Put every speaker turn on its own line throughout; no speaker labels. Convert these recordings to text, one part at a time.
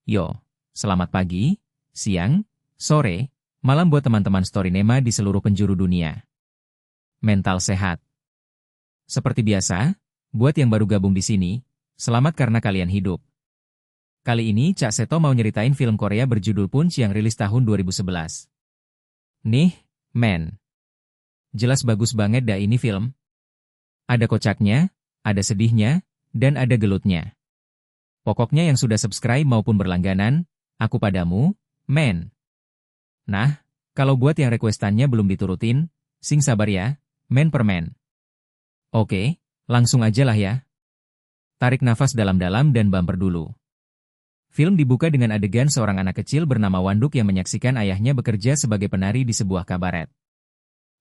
Yo, selamat pagi, siang, sore, malam buat teman-teman Storynema di seluruh penjuru dunia. Mental sehat. Seperti biasa, buat yang baru gabung di sini, selamat karena kalian hidup. Kali ini Cak Seto mau nyeritain film Korea berjudul Punch yang rilis tahun 2011. Nih, men. Jelas bagus banget dah ini film. Ada kocaknya, ada sedihnya, dan ada gelutnya. Pokoknya yang sudah subscribe maupun berlangganan, aku padamu, men. Nah, kalau buat yang requestannya belum diturutin, sing sabar ya, men per men. Oke, langsung aja lah ya. Tarik nafas dalam-dalam dan bumper dulu. Film dibuka dengan adegan seorang anak kecil bernama Wanduk yang menyaksikan ayahnya bekerja sebagai penari di sebuah kabaret.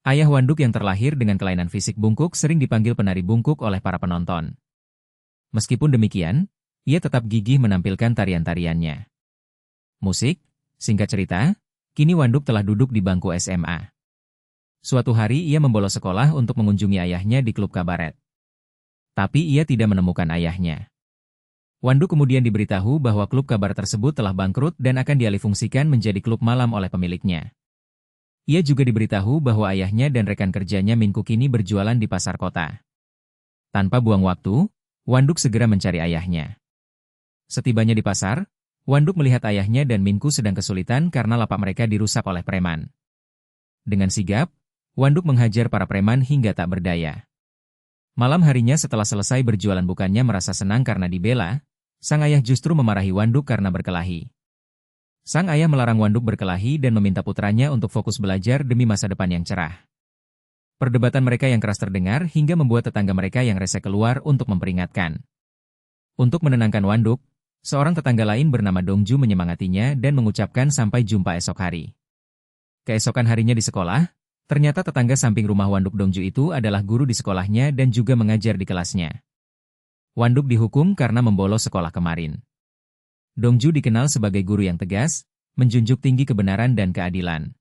Ayah Wanduk yang terlahir dengan kelainan fisik bungkuk sering dipanggil penari bungkuk oleh para penonton. Meskipun demikian, ia tetap gigih menampilkan tarian-tariannya. Musik, singkat cerita, kini Wanduk telah duduk di bangku SMA. Suatu hari ia membolos sekolah untuk mengunjungi ayahnya di klub kabaret. Tapi ia tidak menemukan ayahnya. Wanduk kemudian diberitahu bahwa klub kabaret tersebut telah bangkrut dan akan dialihfungsikan menjadi klub malam oleh pemiliknya. Ia juga diberitahu bahwa ayahnya dan rekan kerjanya Minku kini berjualan di pasar kota. Tanpa buang waktu, Wanduk segera mencari ayahnya. Setibanya di pasar, Wanduk melihat ayahnya dan Minku sedang kesulitan karena lapak mereka dirusak oleh preman. Dengan sigap, Wanduk menghajar para preman hingga tak berdaya. Malam harinya setelah selesai berjualan bukannya merasa senang karena dibela, sang ayah justru memarahi Wanduk karena berkelahi. Sang ayah melarang Wanduk berkelahi dan meminta putranya untuk fokus belajar demi masa depan yang cerah. Perdebatan mereka yang keras terdengar hingga membuat tetangga mereka yang rese keluar untuk memperingatkan. Untuk menenangkan Wanduk, seorang tetangga lain bernama Dongju menyemangatinya dan mengucapkan sampai jumpa esok hari. Keesokan harinya di sekolah, ternyata tetangga samping rumah Wanduk Dongju itu adalah guru di sekolahnya dan juga mengajar di kelasnya. Wanduk dihukum karena membolos sekolah kemarin. Dongju dikenal sebagai guru yang tegas, menjunjung tinggi kebenaran dan keadilan.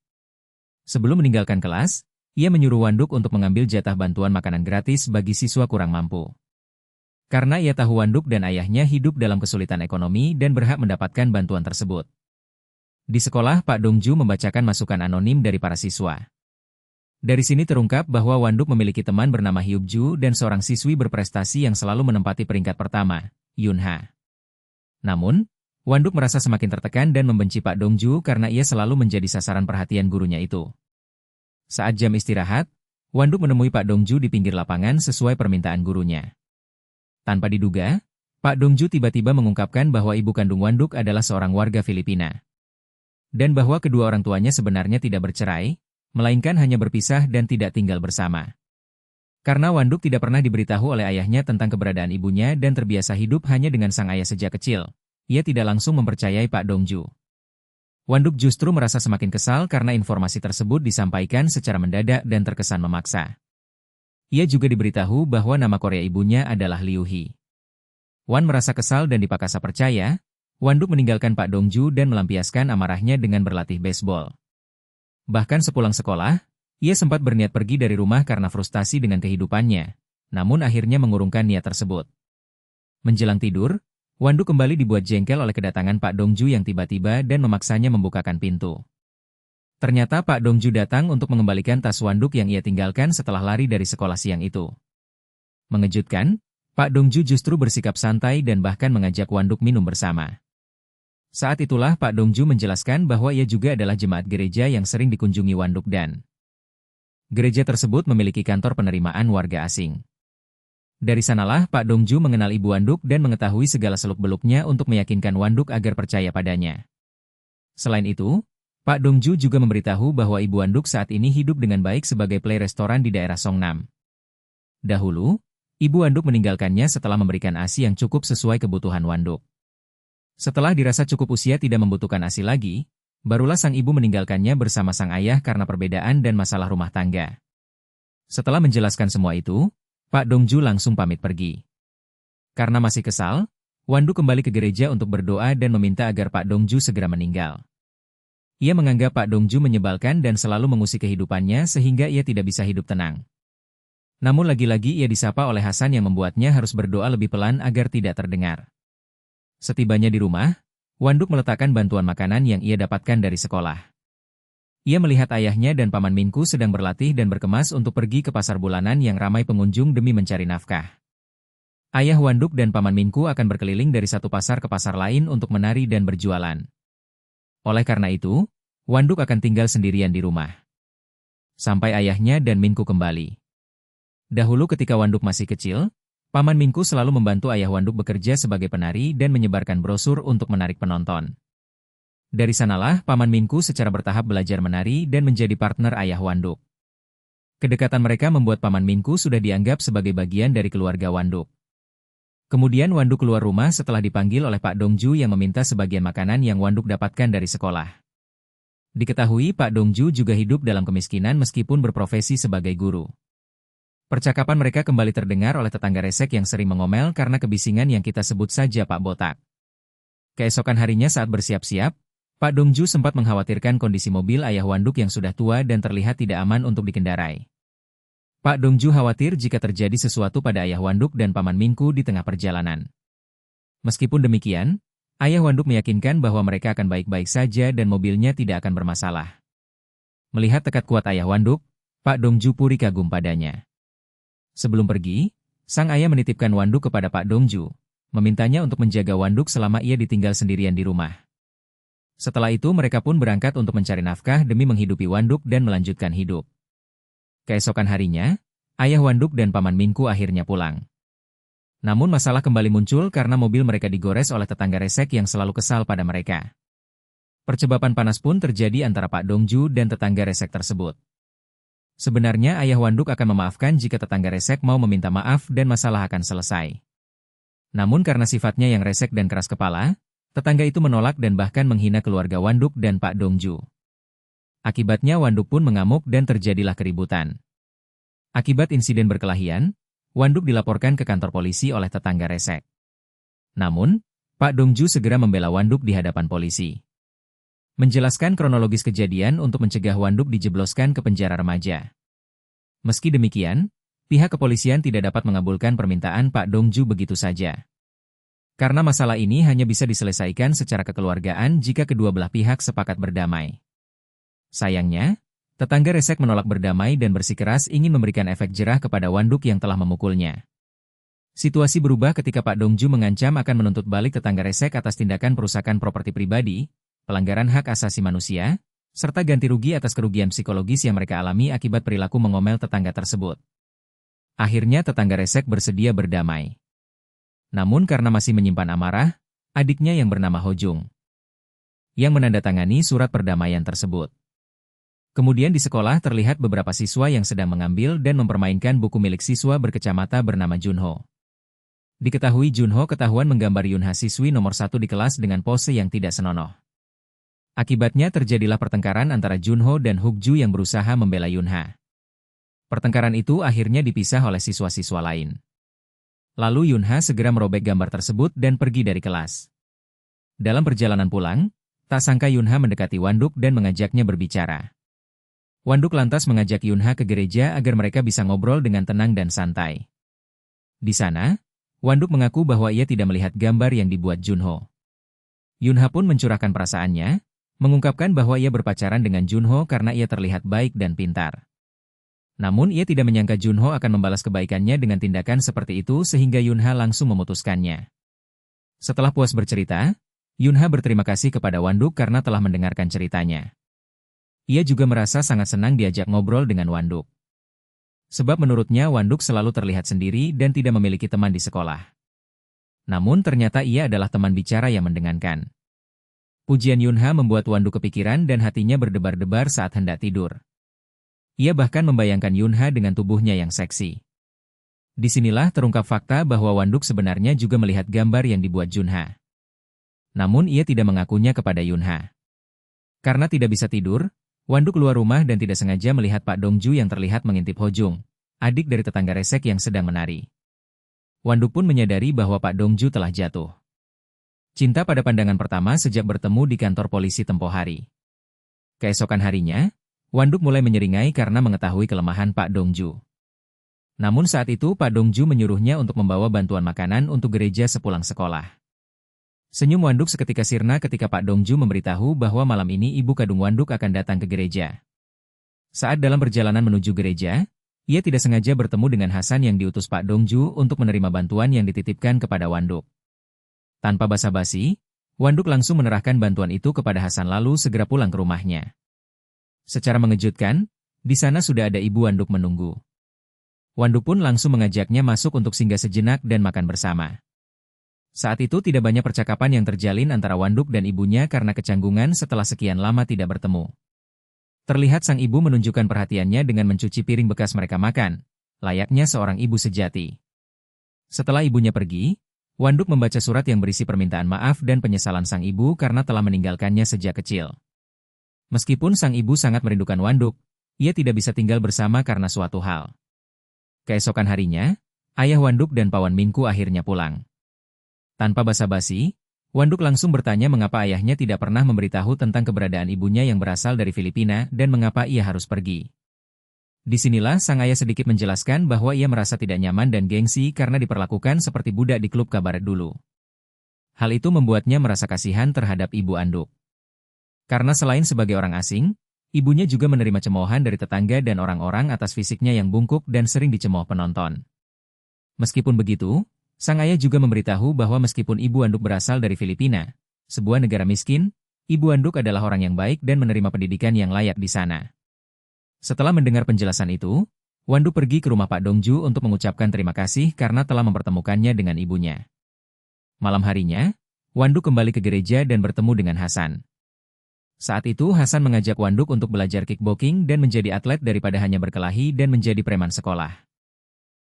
Sebelum meninggalkan kelas, ia menyuruh Wanduk untuk mengambil jatah bantuan makanan gratis bagi siswa kurang mampu. Karena ia tahu Wanduk dan ayahnya hidup dalam kesulitan ekonomi dan berhak mendapatkan bantuan tersebut. Di sekolah, Pak Dongju membacakan masukan anonim dari para siswa. Dari sini terungkap bahwa Wanduk memiliki teman bernama Hyukju dan seorang siswi berprestasi yang selalu menempati peringkat pertama, Yunha. Namun, Wanduk merasa semakin tertekan dan membenci Pak Dongju karena ia selalu menjadi sasaran perhatian gurunya itu. Saat jam istirahat, Wanduk menemui Pak Dongju di pinggir lapangan sesuai permintaan gurunya. Tanpa diduga, Pak Dongju tiba-tiba mengungkapkan bahwa ibu kandung Wanduk adalah seorang warga Filipina. Dan bahwa kedua orang tuanya sebenarnya tidak bercerai, melainkan hanya berpisah dan tidak tinggal bersama. Karena Wanduk tidak pernah diberitahu oleh ayahnya tentang keberadaan ibunya dan terbiasa hidup hanya dengan sang ayah sejak kecil, ia tidak langsung mempercayai Pak Dongju. Wanduk justru merasa semakin kesal karena informasi tersebut disampaikan secara mendadak dan terkesan memaksa. Ia juga diberitahu bahwa nama Korea ibunya adalah Liu Hee. Wan merasa kesal dan dipaksa percaya, Wanduk meninggalkan Pak Dongju dan melampiaskan amarahnya dengan berlatih baseball. Bahkan sepulang sekolah, ia sempat berniat pergi dari rumah karena frustasi dengan kehidupannya, namun akhirnya mengurungkan niat tersebut. Menjelang tidur, Wanduk kembali dibuat jengkel oleh kedatangan Pak Dongju yang tiba-tiba dan memaksanya membukakan pintu. Ternyata Pak Dongju datang untuk mengembalikan tas Wanduk yang ia tinggalkan setelah lari dari sekolah siang itu. Mengejutkan, Pak Dongju justru bersikap santai dan bahkan mengajak Wanduk minum bersama. Saat itulah Pak Dongju menjelaskan bahwa ia juga adalah jemaat gereja yang sering dikunjungi Wanduk dan gereja tersebut memiliki kantor penerimaan warga asing. Dari sanalah Pak Dongju mengenal ibu Wanduk dan mengetahui segala seluk-beluknya untuk meyakinkan Wanduk agar percaya padanya. Selain itu, Pak Dongju juga memberitahu bahwa ibu Wanduk saat ini hidup dengan baik sebagai play restoran di daerah Songnam. Dahulu, ibu Wanduk meninggalkannya setelah memberikan ASI yang cukup sesuai kebutuhan Wanduk. Setelah dirasa cukup usia tidak membutuhkan ASI lagi, barulah sang ibu meninggalkannya bersama sang ayah karena perbedaan dan masalah rumah tangga. Setelah menjelaskan semua itu, Pak Dongju langsung pamit pergi. Karena masih kesal, Wanduk kembali ke gereja untuk berdoa dan meminta agar Pak Dongju segera meninggal. Ia menganggap Pak Dongju menyebalkan dan selalu mengusik kehidupannya sehingga ia tidak bisa hidup tenang. Namun lagi-lagi ia disapa oleh Hasan yang membuatnya harus berdoa lebih pelan agar tidak terdengar. Setibanya di rumah, Wanduk meletakkan bantuan makanan yang ia dapatkan dari sekolah. Ia melihat ayahnya dan Paman Minku sedang berlatih dan berkemas untuk pergi ke pasar bulanan yang ramai pengunjung demi mencari nafkah. Ayah Wanduk dan Paman Minku akan berkeliling dari satu pasar ke pasar lain untuk menari dan berjualan. Oleh karena itu, Wanduk akan tinggal sendirian di rumah. Sampai ayahnya dan Minku kembali. Dahulu ketika Wanduk masih kecil, Paman Minku selalu membantu ayah Wanduk bekerja sebagai penari dan menyebarkan brosur untuk menarik penonton. Dari sanalah Paman Minku secara bertahap belajar menari dan menjadi partner ayah Wanduk. Kedekatan mereka membuat Paman Minku sudah dianggap sebagai bagian dari keluarga Wanduk. Kemudian Wanduk keluar rumah setelah dipanggil oleh Pak Dongju yang meminta sebagian makanan yang Wanduk dapatkan dari sekolah. Diketahui Pak Dongju juga hidup dalam kemiskinan meskipun berprofesi sebagai guru. Percakapan mereka kembali terdengar oleh tetangga resek yang sering mengomel karena kebisingan yang kita sebut saja Pak Botak. Keesokan harinya saat bersiap-siap, Pak Dongju sempat mengkhawatirkan kondisi mobil ayah Wanduk yang sudah tua dan terlihat tidak aman untuk dikendarai. Pak Dongju khawatir jika terjadi sesuatu pada ayah Wanduk dan Paman Minku di tengah perjalanan. Meskipun demikian, ayah Wanduk meyakinkan bahwa mereka akan baik-baik saja dan mobilnya tidak akan bermasalah. Melihat tekad kuat ayah Wanduk, Pak Dongju puri kagum padanya. Sebelum pergi, sang ayah menitipkan Wanduk kepada Pak Dongju, memintanya untuk menjaga Wanduk selama ia ditinggal sendirian di rumah. Setelah itu mereka pun berangkat untuk mencari nafkah demi menghidupi Wanduk dan melanjutkan hidup. Keesokan harinya, ayah Wanduk dan Paman Minku akhirnya pulang. Namun masalah kembali muncul karena mobil mereka digores oleh tetangga resek yang selalu kesal pada mereka. Percebapan panas pun terjadi antara Pak Dongju dan tetangga resek tersebut. Sebenarnya ayah Wanduk akan memaafkan jika tetangga resek mau meminta maaf dan masalah akan selesai. Namun karena sifatnya yang resek dan keras kepala, tetangga itu menolak dan bahkan menghina keluarga Wanduk dan Pak Dongju. Akibatnya Wanduk pun mengamuk dan terjadilah keributan. Akibat insiden berkelahian, Wanduk dilaporkan ke kantor polisi oleh tetangga resek. Namun, Pak Dongju segera membela Wanduk di hadapan polisi. Menjelaskan kronologis kejadian untuk mencegah Wanduk dijebloskan ke penjara remaja. Meski demikian, pihak kepolisian tidak dapat mengabulkan permintaan Pak Dongju begitu saja. Karena masalah ini hanya bisa diselesaikan secara kekeluargaan jika kedua belah pihak sepakat berdamai. Sayangnya, tetangga resek menolak berdamai dan bersikeras ingin memberikan efek jerah kepada Wanduk yang telah memukulnya. Situasi berubah ketika Pak Dongju mengancam akan menuntut balik tetangga resek atas tindakan perusakan properti pribadi, pelanggaran hak asasi manusia, serta ganti rugi atas kerugian psikologis yang mereka alami akibat perilaku mengomel tetangga tersebut. Akhirnya tetangga resek bersedia berdamai. Namun karena masih menyimpan amarah, adiknya yang bernama Hojung yang menandatangani surat perdamaian tersebut. Kemudian di sekolah terlihat beberapa siswa yang sedang mengambil dan mempermainkan buku milik siswa berkacamata bernama Junho. Diketahui Junho ketahuan menggambar Yunha siswi nomor 1 di kelas dengan pose yang tidak senonoh. Akibatnya terjadilah pertengkaran antara Junho dan Hugju yang berusaha membela Yunha. Pertengkaran itu akhirnya dipisah oleh siswa-siswa lain. Lalu Yunha segera merobek gambar tersebut dan pergi dari kelas. Dalam perjalanan pulang, tak sangka Yunha mendekati Wanduk dan mengajaknya berbicara. Wanduk lantas mengajak Yunha ke gereja agar mereka bisa ngobrol dengan tenang dan santai. Di sana, Wanduk mengaku bahwa ia tidak melihat gambar yang dibuat Junho. Yunha pun mencurahkan perasaannya, mengungkapkan bahwa ia berpacaran dengan Junho karena ia terlihat baik dan pintar. Namun ia tidak menyangka Junho akan membalas kebaikannya dengan tindakan seperti itu sehingga Yunha langsung memutuskannya. Setelah puas bercerita, Yunha berterima kasih kepada Wanduk karena telah mendengarkan ceritanya. Ia juga merasa sangat senang diajak ngobrol dengan Wanduk. Sebab menurutnya Wanduk selalu terlihat sendiri dan tidak memiliki teman di sekolah. Namun ternyata ia adalah teman bicara yang mendengarkan. Pujian Yunha membuat Wanduk kepikiran dan hatinya berdebar-debar saat hendak tidur. Ia bahkan membayangkan Yunha dengan tubuhnya yang seksi. Disinilah terungkap fakta bahwa Wanduk sebenarnya juga melihat gambar yang dibuat Junha. Namun ia tidak mengakunya kepada Yunha. Karena tidak bisa tidur, Wanduk keluar rumah dan tidak sengaja melihat Pak Dongju yang terlihat mengintip Hojung, adik dari tetangga resek yang sedang menari. Wanduk pun menyadari bahwa Pak Dongju telah jatuh cinta pada pandangan pertama sejak bertemu di kantor polisi tempo hari. Keesokan harinya, Wanduk mulai menyeringai karena mengetahui kelemahan Pak Dongju. Namun saat itu Pak Dongju menyuruhnya untuk membawa bantuan makanan untuk gereja sepulang sekolah. Senyum Wanduk seketika sirna ketika Pak Dongju memberitahu bahwa malam ini ibu kandung Wanduk akan datang ke gereja. Saat dalam perjalanan menuju gereja, ia tidak sengaja bertemu dengan Hasan yang diutus Pak Dongju untuk menerima bantuan yang dititipkan kepada Wanduk. Tanpa basa-basi, Wanduk langsung menerahkan bantuan itu kepada Hasan lalu segera pulang ke rumahnya. Secara mengejutkan, di sana sudah ada ibu Wanduk menunggu. Wanduk pun langsung mengajaknya masuk untuk singgah sejenak dan makan bersama. Saat itu tidak banyak percakapan yang terjalin antara Wanduk dan ibunya karena kecanggungan setelah sekian lama tidak bertemu. Terlihat sang ibu menunjukkan perhatiannya dengan mencuci piring bekas mereka makan, layaknya seorang ibu sejati. Setelah ibunya pergi, Wanduk membaca surat yang berisi permintaan maaf dan penyesalan sang ibu karena telah meninggalkannya sejak kecil. Meskipun sang ibu sangat merindukan Wanduk, ia tidak bisa tinggal bersama karena suatu hal. Keesokan harinya, ayah Wanduk dan Pawan Minku akhirnya pulang. Tanpa basa-basi, Wanduk langsung bertanya mengapa ayahnya tidak pernah memberitahu tentang keberadaan ibunya yang berasal dari Filipina dan mengapa ia harus pergi. Disinilah sang ayah sedikit menjelaskan bahwa ia merasa tidak nyaman dan gengsi karena diperlakukan seperti budak di klub kabaret dulu. Hal itu membuatnya merasa kasihan terhadap ibu anduk. Karena selain sebagai orang asing, ibunya juga menerima cemoohan dari tetangga dan orang-orang atas fisiknya yang bungkuk dan sering dicemooh penonton. Meskipun begitu, sang ayah juga memberitahu bahwa meskipun ibu anduk berasal dari Filipina, sebuah negara miskin, ibu anduk adalah orang yang baik dan menerima pendidikan yang layak di sana. Setelah mendengar penjelasan itu, Wanduk pergi ke rumah Pak Dongju untuk mengucapkan terima kasih karena telah mempertemukannya dengan ibunya. Malam harinya, Wanduk kembali ke gereja dan bertemu dengan Hasan. Saat itu Hasan mengajak Wanduk untuk belajar kickboxing dan menjadi atlet daripada hanya berkelahi dan menjadi preman sekolah.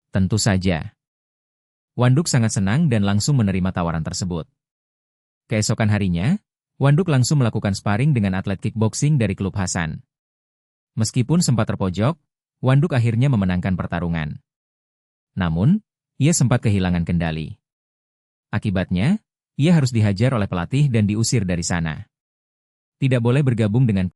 Tentu saja. Wanduk sangat senang dan langsung menerima tawaran tersebut. Keesokan harinya, Wanduk langsung melakukan sparring dengan atlet kickboxing dari klub Hasan. Meskipun sempat terpojok, Wanduk akhirnya memenangkan pertarungan. Namun, ia sempat kehilangan kendali. Akibatnya, ia harus dihajar oleh pelatih dan diusir dari sana. Tidak boleh bergabung dengan